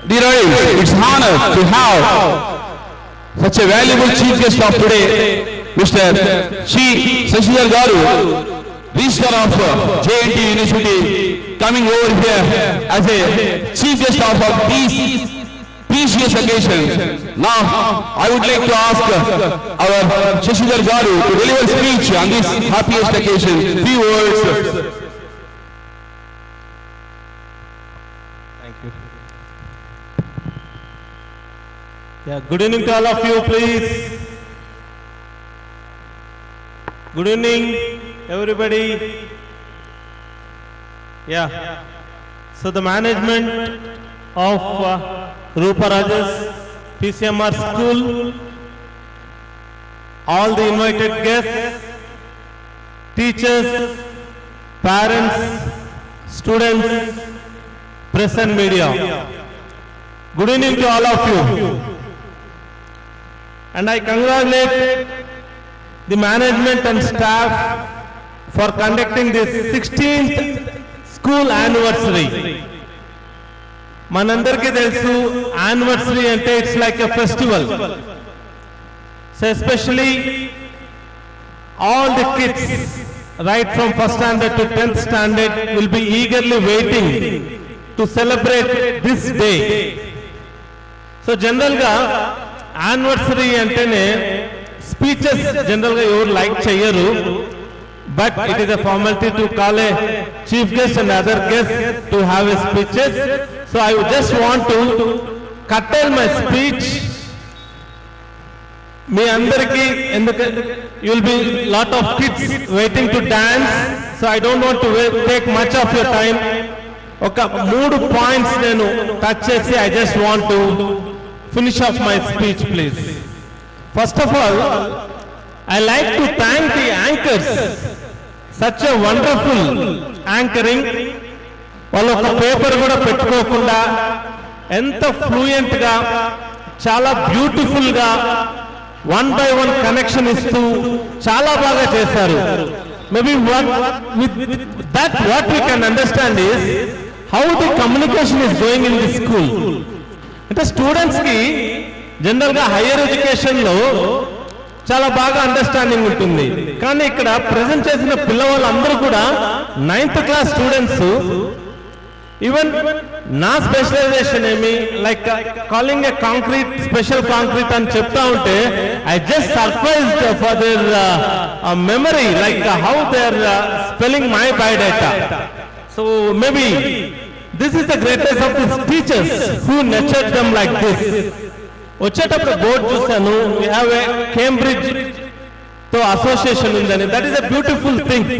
Dear audience, it's an honor to have such a valuable chief guest of today, Mr. C. Sashidhar Garu, Registrar of JNT University, coming over here as a chief guest of these precious occasion. Now, I would like to ask our Sashidhar Garu to deliver speech on this happiest occasion. Few words. Thank you. Yeah, good evening to all of you, please. Good evening, everybody. Yeah. So the management of Rupa Rajas PCMR School, all the invited guests, teachers, parents, students, press and media. Good evening to all of you. And I congratulate the management and staff for conducting this 16th school anniversary. Manandarki telsu anniversary ante it's like a festival. So especially all the kids right from first standard to 10th standard will be eagerly waiting to celebrate this day. So general ga anniversary antene speeches general ga evaru like cheyaru, but it is a formality to call a chief guest and other guests to have a speeches. So I just want to curtail my speech. Me andarki you will be lot of kids waiting to dance, so I don't want to take much of your time. Oka 3 points nenu touch chesi I just want to finish off my speech, please. First of all, I like to thank the anchors. Such a wonderful anchoring. వాళ్ళు ఒక paper కూడా పెట్టుకోకుండా ఎంత fluent గా చాలా beautiful గా 1 by 1 connection ఇస్తూ చాలా బాగా చేశారు. Maybe with that what we can understand is how the communication is going in the school. అంటే స్టూడెంట్స్ కి జనరల్ గా హైయర్ ఎడ్యుకేషన్ లో చాలా బాగా అండర్స్టాండింగ్ ఉంటుంది, కానీ ఇక్కడ ప్రెజెంట్ చేసిన పిల్లవాళ్ళందరూ కూడా 9th క్లాస్ స్టూడెంట్స్. ఈవెన్ నా స్పెషలైజేషన్ ఏమి like calling a concrete special concrete అని చెప్తా ఉంటే I just surprised for their memory, like how they are spelling my biodata. So maybe this is the greatest of this teachers who nurtured them like this. వచ్చేటప్పుడు board చూశాను, we have a Cambridge తో association ఉందని. That is a beautiful thing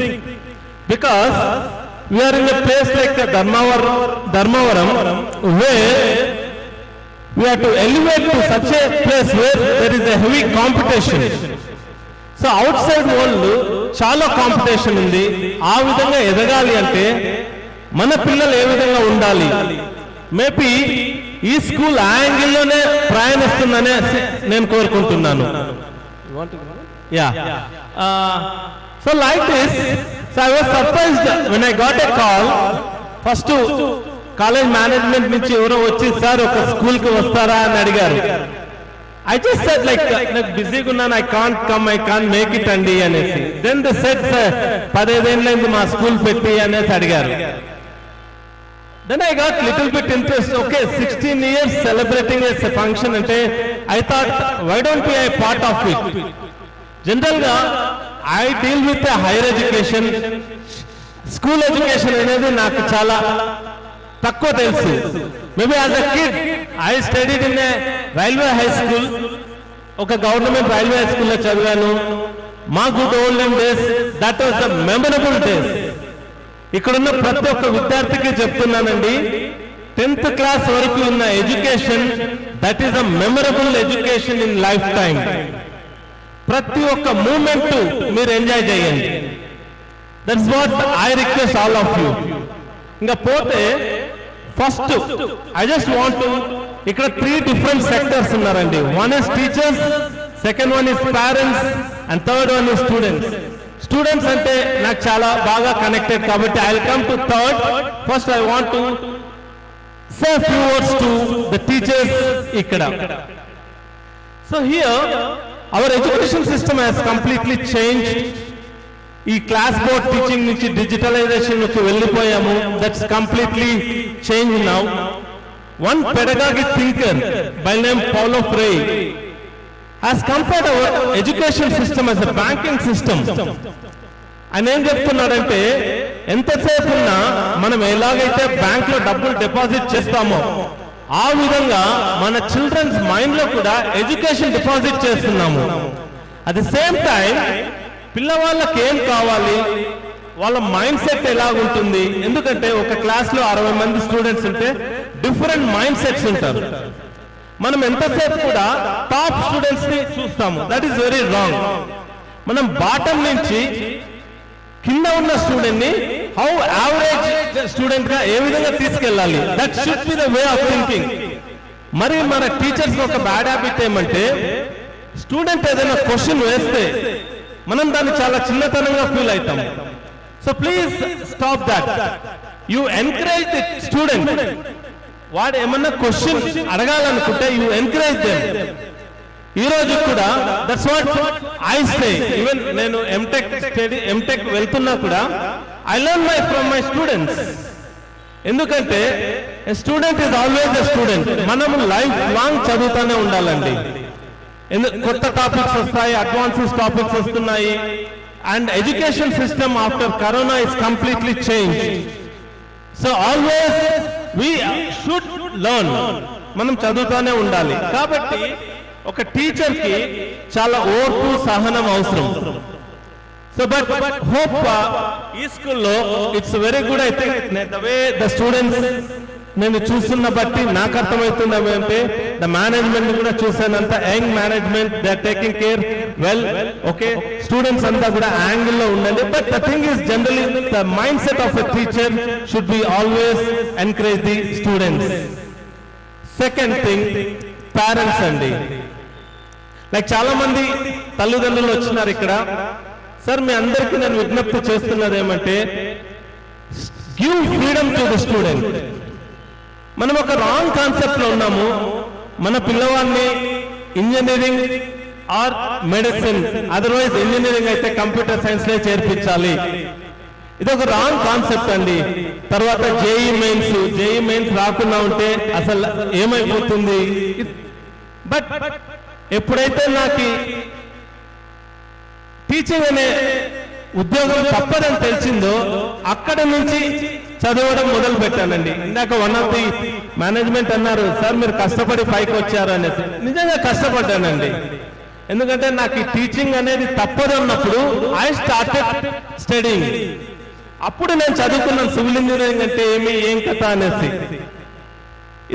because we are in a place like Dharmavaram where we have to elevate to such a place where there is a heavy competition. So outside world చాలా competition ఉంది. ఆ విధంగా ఎదగాలి అంటే మన పిల్లలు ఏ విధంగా ఉండాలి, మేబీ ఈ స్కూల్ ఆ యాంగిల్లోనే ప్రయాణిస్తుందనే నేను కోరుకుంటున్నాను. So like this, so I was surprised when I got a call. First college management నుంచి ఎవరో వచ్చి సార్ ఒక స్కూల్ కి వస్తారా అని అడిగారు. I just said like నాకు బిజీగా ఉన్నాను, I can't come, I can't make it అండి అనేసి. Then they said sir 15 ఏళ్ళైంది మా స్కూల్ పెట్టి అనేసి అడిగారు. Then I got little bit interest. Okay, 16 years celebrating as a function ante I thought why don't we be a part of it. General ga I deal with a higher education. School education అనేది నాకు చాలా తక్కువ తెలుసు. Maybe as a kid I studied in a railway high school. ఒక government railway high స్కూల్లో చదివాను. మా good olden days, that was the memorable days. ఇక్కడున్న ప్రతి ఒక్క విద్యార్థికి చెప్తున్నానండి, 10th క్లాస్ వరకు ఉన్న education that is a memorable education in life time. ప్రతి ఒక్క మూమెంట్ మీరు ఎంజాయ్ చేయండి. That's what I request all of you. ఇంకా పోతే first I just want to, ఇక్కడ 3 డిఫరెంట్ సెక్టర్స్ ఉన్నారండి. One is teachers, second one is parents and third one is students. Students అంటే నాకు చాలా బాగా కనెక్టెడ్ కాబట్టి I will come to third. First I want to say a few words to the teachers ikkada. So here our education system has completely changed. ఈ class board teaching నుంచి డిజిటలైజేషన్ లోకి వెళ్ళిపోయాము. That's completely change now. One pedagogic thinker by name Paulo Freire has compared our education system as a banking system. ఆయన ఏం చెప్తున్నాడంటే, ఎంతసేపు ఉన్నా మనం ఎలాగైతే బ్యాంక్ లో డబ్బులు డిపాజిట్ చేస్తామో ఆ విధంగా మన చిల్డ్రన్స్ మైండ్ లో కూడా ఎడ్యుకేషన్ డిపాజిట్ చేస్తున్నాము. అట్ ది సేమ్ టైం పిల్లవాళ్ళకి ఏం కావాలి, వాళ్ళ మైండ్ సెట్ ఎలాగుంటుంది, ఎందుకంటే ఒక క్లాస్ లో 60 మంది స్టూడెంట్స్ ఉంటే డిఫరెంట్ మైండ్ సెట్స్ ఉంటారు. మనం ఎంతసేపు కూడా టాప్ స్టూడెంట్స్ ని చూస్తాము. That is very wrong. మనం బాటమ్ నుంచి కింద ఉన్న స్టూడెంట్ ని హౌ యావరేజ్ స్టూడెంట్ గా ఏ విధంగా తీసుకెళ్ళాలి, that should be the way of thinking. మరి మన టీచర్స్ ఒక బ్యాడ్ హ్యాబిట్ ఏమంటే, స్టూడెంట్ ఏదైనా క్వశ్చన్ వేస్తే మనం దాన్ని చాలా చిన్నతనంగా ఫీల్ అవుతాం. So please stop that. You encourage the student. వాడు ఏమన్నా క్వశ్చన్ అడగాలనుకుంటే యు ఎంకరేజ్ దెమ్. ఈ రోజు కూడా that's what I say. Even నేను ఎంటెక్ వెళ్తున్నా కూడా I learn from my students. ఎందుకంటే student is always a student. మనం లైఫ్ లాంగ్ చదువుతూనే ఉండాలండి. కొత్త టాపిక్స్ వస్తాయి, అడ్వాన్సెస్ టాపిక్స్ వస్తున్నాయి. And education system after corona is completely change. So always we should learn. మనం చదువుతూనే ఉండాలి. కాబట్టి ఒక టీచర్ కి చాలా ఓర్పు సహనం అవసరం. సో బట్ హోప్ ఈ స్కూల్లో it's very good. I think the way the students నేను చూస్తున్న బట్టి నాకు అర్థమవుతుంది అంటే, ద మేనేజ్మెంట్ కూడా చూసానంత young management, they are taking care well. Okay, students అంతా కూడా యాంగిల్ లో ఉండండి. But the thing is generally the mind set of a teacher should be always encourage the students. Second thing, parents అండి. Like చాలా మంది తల్లిదండ్రులు వచ్చినారు ఇక్కడ. సార్ మీ అందరికీ నేను విజ్ఞప్తి చేస్తున్నది ఏమంటే, give freedom to the student. మనం ఒక రాంగ్ కాన్సెప్ట్ లో ఉన్నాము. మన పిల్లవాడిని engineering or medicine, otherwise engineering అయితే కంప్యూటర్ సైన్స్ లో చేర్పించాలి. ఇది ఒక రాంగ్ కాన్సెప్ట్ అండి. తర్వాత జేఈ మెయిన్స్ రాకుండా ఉంటే అసలు ఏమైపోతుంది. బట్ ఎప్పుడైతే నాకు టీచింగ్ అనే ఉద్యోగం తప్పదని తెలిసిందో అక్కడ నుంచి చదవడం మొదలు పెట్టానండి. ఇందాక వన్ ఆఫ్ ది మేనేజ్మెంట్ అన్నారు, సార్ మీరు కష్టపడి పైకి వచ్చారు అనేసి. నిజంగా కష్టపడ్డానండి. ఎందుకంటే నాకు ఈ టీచింగ్ అనేది తప్పదు అన్నప్పుడు ఐ స్టార్టెడ్ స్టడీయింగ్. అప్పుడు నేను చదువుకున్నాను సివిల్ ఇంజనీరింగ్ అంటే ఏం కథ అనేసి.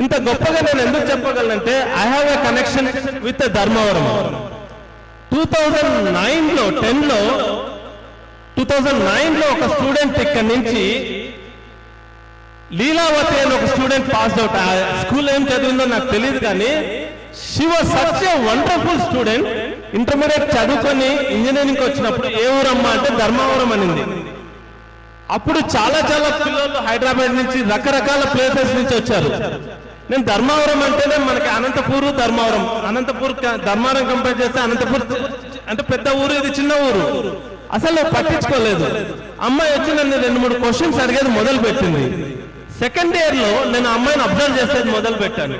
ఇంత గొప్పగా నేను ఎందుకు చెప్పగలనంటే, I have a connection with Dharmavaram. 2009లో ఒక స్టూడెంట్ ఇక్కడ నుంచి లీలావతి అని ఒక స్టూడెంట్ పాస్ అవుట్. ఆ స్కూల్ ఏం చదివిందో నాకు తెలియదు, కానీ she was such a wonderful student. Intermediate చదువుకొని ఇంజనీరింగ్ వచ్చినప్పుడు ఏ ఊరమ్మా అంటే ధర్మవరం అనింది. అప్పుడు చాలా పిల్లలు హైదరాబాద్ నుంచి రకరకాల ప్లేసెస్ నుంచి వచ్చారు. నేను ధర్మవరం అంటేనే మనకి అనంతపూర్ ధర్మవరం కంపేర్ చేస్తే అనంతపూర్ అంటే పెద్ద ఊరు, ఇది చిన్న ఊరు. అసలు పట్టించుకోలేదు. అమ్మాయి వచ్చి నన్ను 2-3 క్వశ్చన్స్ అడిగేది మొదలు పెట్టింది. సెకండ్ ఇయర్ లో నేను అమ్మాయిని అబ్జర్వ్ చేసేది మొదలు పెట్టాను.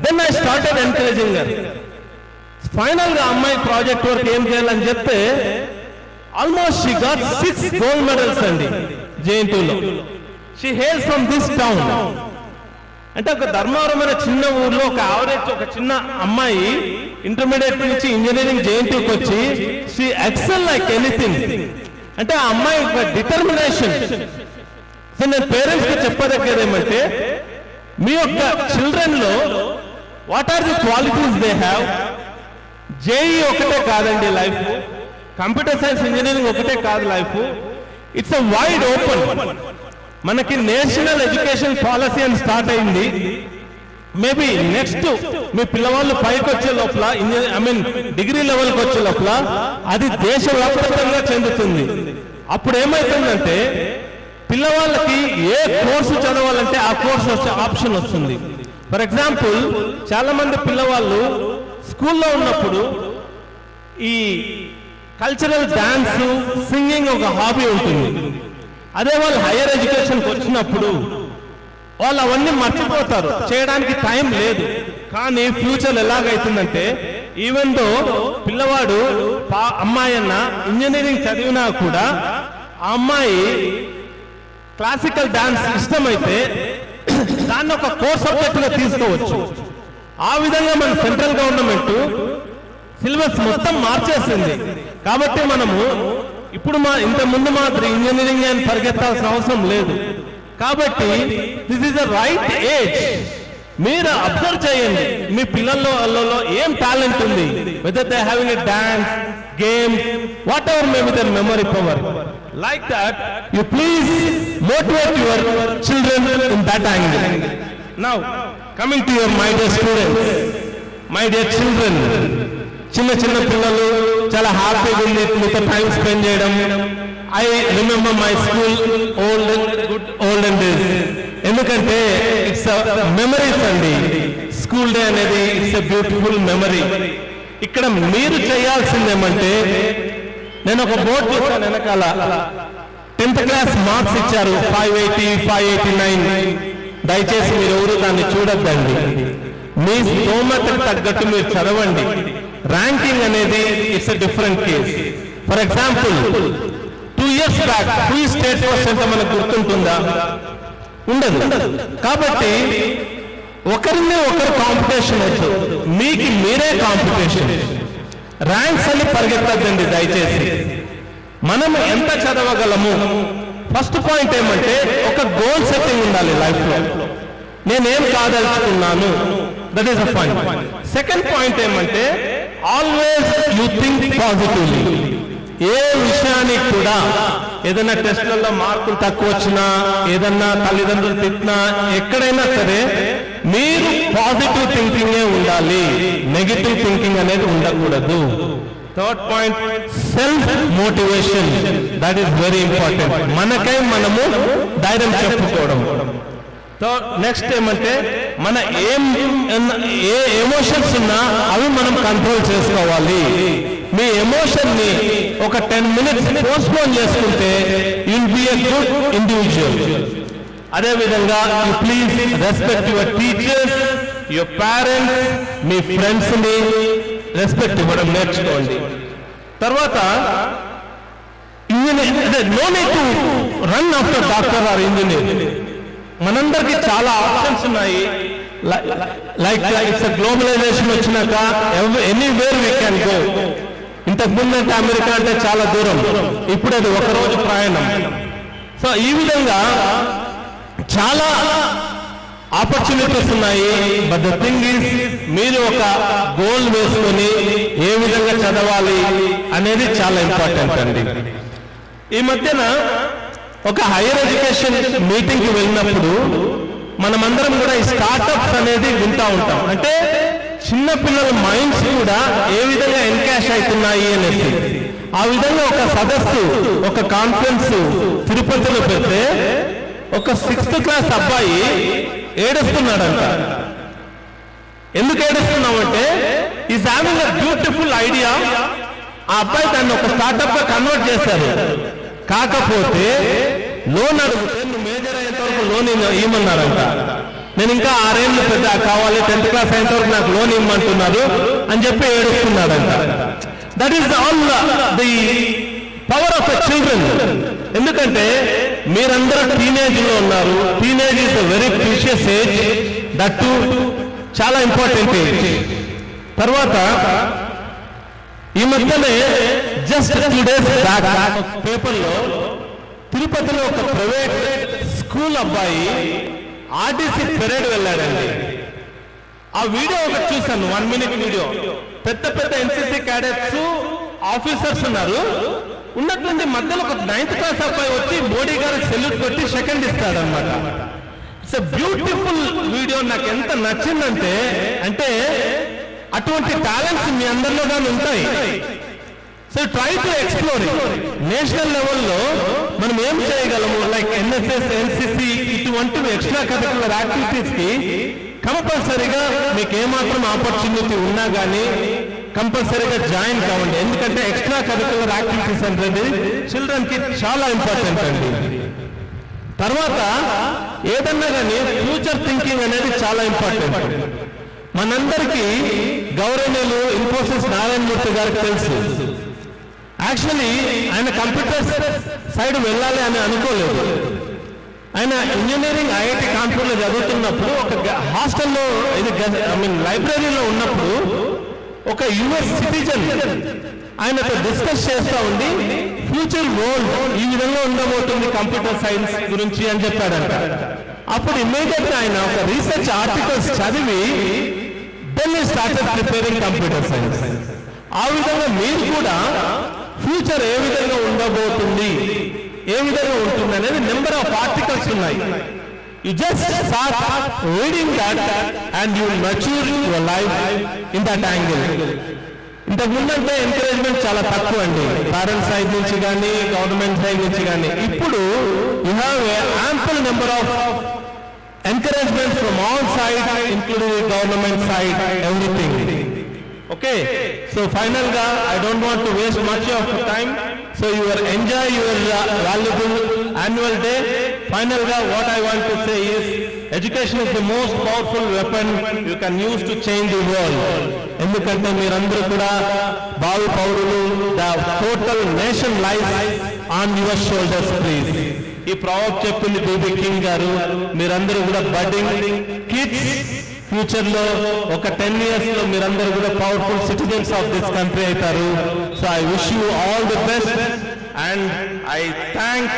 Then I started encouraging her. Final గా అమ్మాయి ప్రాజెక్ట్ వర్క్ ఏం చేయాలని చెప్తే almost she got 6 gold medals అండి JNTUలో. She hails from this town. అంటే ఒక ధర్మవరం అనే చిన్న ఊర్లో ఒక యావరేజ్ ఒక చిన్న అమ్మాయి ఇంటర్మీడియట్ నుంచి ఇంజనీరింగ్ JNTUకి వచ్చి షీ ఎక్సెల్ లైక్ ఎనీథింగ్. అంటే ఆ అమ్మాయి ఒక డిటర్మినేషన్. సో నేను పేరెంట్స్ కి చెప్పదగ్గది ఏమంటే, మీ యొక్క చిల్డ్రన్ లో what are the qualities they have. JEE ఒకటే కాదండి లైఫ్, కంప్యూటర్ సైన్స్ ఇంజనీరింగ్ ఒకటే కాదు life. It's a wide open. మనకి నేషనల్ ఎడ్యుకేషన్ పాలసీ అని స్టార్ట్ అయింది. మేబీ నెక్స్ట్ మీ పిల్లవాళ్ళు పైకి వచ్చే లోపల డిగ్రీ లెవెల్కి వచ్చే లోపల అది దేశవ్యాప్తంగా చెందుతుంది. అప్పుడు ఏమైతుందంటే పిల్లవాళ్ళకి ఏ కోర్సు చదవాలంటే ఆ కోర్సు వచ్చే ఆప్షన్ వస్తుంది. ఫర్ ఎగ్జాంపుల్, చాలా మంది పిల్లవాళ్ళు స్కూల్లో ఉన్నప్పుడు ఈ కల్చరల్ డాన్స్, సింగింగ్ ఒక హాబీ ఉంటుంది. అదే వాళ్ళు హైయర్ ఎడ్యుకేషన్కి వచ్చినప్పుడు వాళ్ళు అవన్నీ మర్చిపోతారు, చేయడానికి టైం లేదు. కానీ ఫ్యూచర్ ఎలాగైతుందంటే, ఈవెన్ దో పిల్లవాడు అమ్మాయి అన్న ఇంజనీరింగ్ చదివినా కూడా ఆ అమ్మాయి క్లాసికల్ డాన్స్ ఇష్టమైతే దాన్ని ఒక కోర్స్ సబ్జెక్టుగా తీసుకోవచ్చు. ఆ విధంగా మన సెంట్రల్ గవర్నమెంట్ సిలబస్ మొత్తం మార్చేసింది. కాబట్టి మనము ఇప్పుడు ఇంత ముందు మాత్రం ఇంజనీరింగ్ అని పరిగెత్తాల్సిన అవసరం లేదు. కాబట్టి this is the right age. మీరు అబ్జర్వ్ చేయండి మీ పిల్లల్లో ఏం టాలెంట్ ఉంది, whether they having a dance, games, whatever maybe their memory power. Like that, you please motivate your children in that angle. Now, coming to your my dear students, my dear children, చిన్న పిల్లలు చాలా హ్యాపీగా ఉంది మీతో time spend చేయడం. I remember my school olden days. ఎందుకంటే it's memories అండి. School day అనేది ఇట్స్ ఎ బ్యూటిఫుల్ మెమరీ. ఇక్కడ మీరు చేయాల్సిందేమంటే, నేను ఒక బోర్డు చూసాను వెనకాల 10th క్లాస్ మార్క్స్ ఇచ్చారు, 580, 589. దయచేసి మీరు ఎవరు దాన్ని చూడొద్దండి. మీ స్తోమతకు తగ్గట్టు మీరు చదవండి. ర్యాంకింగ్ అనేది it's a different case. For example, 2 years back state first ఎంత మనకు గుర్తుంటుందా? ఉండదు. కాబట్టి ఒకరిని ఒకరు కాంపిటీషన్ వచ్చు, మీకు మీరే కాంపిటీషన్. ర్యాంక్స్ అని పరిగెత్తద్దండి దయచేసి. మనం ఎంత చదవగలము, ఫస్ట్ పాయింట్ ఏమంటే ఒక గోల్ సెట్టింగ్ ఉండాలి లైఫ్ లో. నేనేం కాదలుచుకున్నాను, that is a point. Second point ఏమంటే ఆల్వేస్ యూ థింక్ పాజిటివ్లీ. ఏ విషయానికి కూడా ఏదైనా టెస్ట్లలో మార్కులు తక్కువ వచ్చినా, ఏదన్నా తల్లిదండ్రులు తిట్టినా, ఎక్కడైనా సరే మీరు పాజిటివ్ థింకింగే ఉండాలి, నెగిటివ్ థింకింగ్ అనేది ఉండకూడదు. Third point, self motivation. That is very important. మనకై మనము ధైర్యం చెప్పుకోవడం. నెక్స్ట్ ఏమంటే మన ఏ ఎమోషన్స్ ఉన్నా అవి మనం కంట్రోల్ చేసుకోవాలి. మీ ఎమోషన్ ని ఒక 10 minutes పోస్ట్పోన్ చేసుకుంటే you'll be a good individual. అదేవిధంగా you please respect your teachers, your parents, మీ ఫ్రెండ్స్ ని రెస్పెక్ట్ ఇవ్వడం నేర్చుకోండి. తర్వాత no need to run after doctor or engineer. మనందరికీ చాలా ఆప్షన్స్ ఉన్నాయి. లైక్ ఇట్స్ గ్లోబలైజేషన్ వచ్చినాక ఎనీవేర్ వీ క్యాన్ గో. ఇంతకు ముందు అంటే అమెరికా అంటే చాలా దూరం, ఇప్పుడు అది ఒక రోజు ప్రయాణం. సో ఈ విధంగా చాలా ఆపర్చునిటీస్ ఉన్నాయి. బట్ ద థింగ్ ఈజ్, మీరు ఒక గోల్ వేసుకొని ఏ విధంగా చదవాలి అనేది చాలా ఇంపార్టెంట్ అండి. ఈ మధ్యన ఒక హైయర్ ఎడ్యుకేషన్ మీటింగ్కి వెళ్ళినప్పుడు మనమందరం కూడా ఈ స్టార్టప్స్ అనేది వింటూ ఉంటాం. అంటే చిన్న పిల్లల మైండ్స్ కూడా ఏ విధంగా ఎన్కాష్ అవుతున్నాయి అనేసి. ఆ విధంగా ఒక సదస్సు, ఒక కాన్ఫరెన్స్ తిరుపతిలో పెడితే ఒక 6th క్లాస్ అబ్బాయి ఏడుస్తున్నాడంట. ఎందుకు ఏడుస్తున్నామంటే is having a beautiful idea. ఆ అబ్బాయి దాన్ని ఒక స్టార్టప్ గా కన్వర్ట్ చేశారు. కాకపోతే లోన్ అడిగితే నువ్వు మేజర్ అయ్యేంత వరకు లోన్ ఇవ్వమన్నారంట. నేను ఇంకా 6 ఏళ్ళు పెద్ద కావాలి, 10th క్లాస్ అయ్యేంత వరకు నాకు లోన్ ఇవ్వమంటున్నారు అని చెప్పి ఏడుస్తున్నాడంట. That is all the power of a children. ఎందుకంటే మీరందరూ టీనేజ్ లో ఉన్నారు. Teenage is a very precious age, that too చాలా ఇంపార్టెంట్ ఏజ్. తర్వాత ఈ మధ్యనే జస్ట్ 2 days బ్యాక్ పేపర్లో తిరుపతిలో ఒక ప్రైవేట్ స్కూల్ అబ్బాయి ఆర్టీసీ పెరేడ్ వెళ్ళాడండి. ఆ వీడియో ఒకటి చూశాను, 1 minute వీడియో. పెద్ద పెద్ద ఎన్సీసీ క్యాడెట్స్, ఆఫీసర్స్ ఉన్నారు. ఉన్నట్లుంది మధ్యలో ఒక 9th క్లాస్ అబ్బాయి వచ్చి మోడీ గారికి సెల్యూట్ కొట్టి సెకండ్ ఇస్తాడనమాట. It's a beautiful video. నాకు ఎంత నచ్చిందంటే, అంటే అటువంటి టాలెంట్స్ మీ అందరిలో కానీ ఉంటాయి. So try to explore national లెవెల్లో మనం ఏం చేయగలము, లైక్ ఎన్ఎస్ఎస్, ఎన్సిసి ఇటువంటివి ఎక్స్ట్రా కరిక్యులర్ యాక్టివిటీస్ కి కంపల్సరీగా మీకు ఏమాత్రం ఆపర్చునిటీ ఉన్నా కానీ కంపల్సరీగా జాయిన్ కావండి. ఎందుకంటే ఎక్స్ట్రా కరిక్యులర్ యాక్టివిటీస్ అనేది చిల్డ్రన్ కి చాలా ఇంపార్టెంట్ అండి. తర్వాత ఏదన్నా కానీ ఫ్యూచర్ థింకింగ్ అనేది చాలా ఇంపార్టెంట్. మనందరికీ గౌరవనీయులు ఇన్ఫోసిస్ నారాయణమూర్తి గారికి తెలుసు. యాక్చువల్లీ ఆయన కంప్యూటర్ సైడ్ వెళ్ళాలి అని అనుకోలేదు. ఆయన ఇంజనీరింగ్ ఐఐటి కాన్పూర్లో చదువుతున్నప్పుడు ఒక హాస్టల్లో లైబ్రరీలో ఉన్నప్పుడు ఒక యుఎస్ సిటిజన్ ఆయనతో డిస్కస్ చేస్తూ ఉండి ఫ్యూచర్ వరల్డ్ ఈ విధంగా ఉండబోతుంది కంప్యూటర్ సైన్స్ గురించి అని చెప్పాడంట. అప్పుడు ఇమ్మీడియట్ గా ఆయన ఒక రీసెర్చ్ ఆర్టికల్స్ చదివి then he started preparing computer science. ఆ విధంగా మీరు కూడా ఫ్యూచర్ ఏ విధంగా ఉండబోతుంది, ఏ విధంగా ఉంటుంది అనేది నెంబర్ ఆఫ్ ఆర్టికల్స్ ఉన్నాయి. You just start reading that and you mature your life in that angle. ఇంతకు ముందంటే ఎంకరేజ్మెంట్ చాలా తక్కువ అండి, పేరెంట్స్ సైడ్ నుంచి కానీ గవర్నమెంట్ సైడ్ నుంచి కానీ. ఇప్పుడు you have a ample number of encouragement from all sides, including the government side, everything. Okay, so final ga, I don't want to waste much of time, so you will enjoy your valuable annual day. Final ga, what I want to say is, education is the most powerful weapon you can use to change the world. ఎందుకంటే మీరందరూ కూడా భావి పౌరులు, the total nation lies on your shoulders, please. ఈ proverb చెప్పింది BB king గారు. మీరందరూ కూడా బడ్డింగ్ కిడ్స్, ఫ్యూచర్ లో ఒక 10 years లో మీరందరూ కూడా powerful citizens of this country అవుతారు. So I wish you all the best and I thank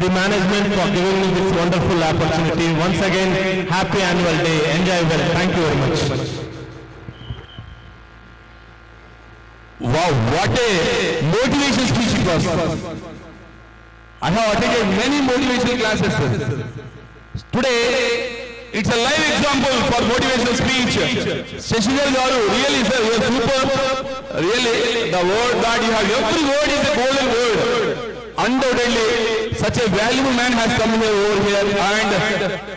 the management for giving me this wonderful opportunity. Once again happy annual day, enjoy well. Thank you very much. Wow, what a motivation speech it was. I have attended many motivational classes. Today, it's a live example for motivational speech. Shashidhar Garu, really sir, you are super. Really, the word that you have, every word is a golden word. Undoubtedly, such a valuable man has come here over here, and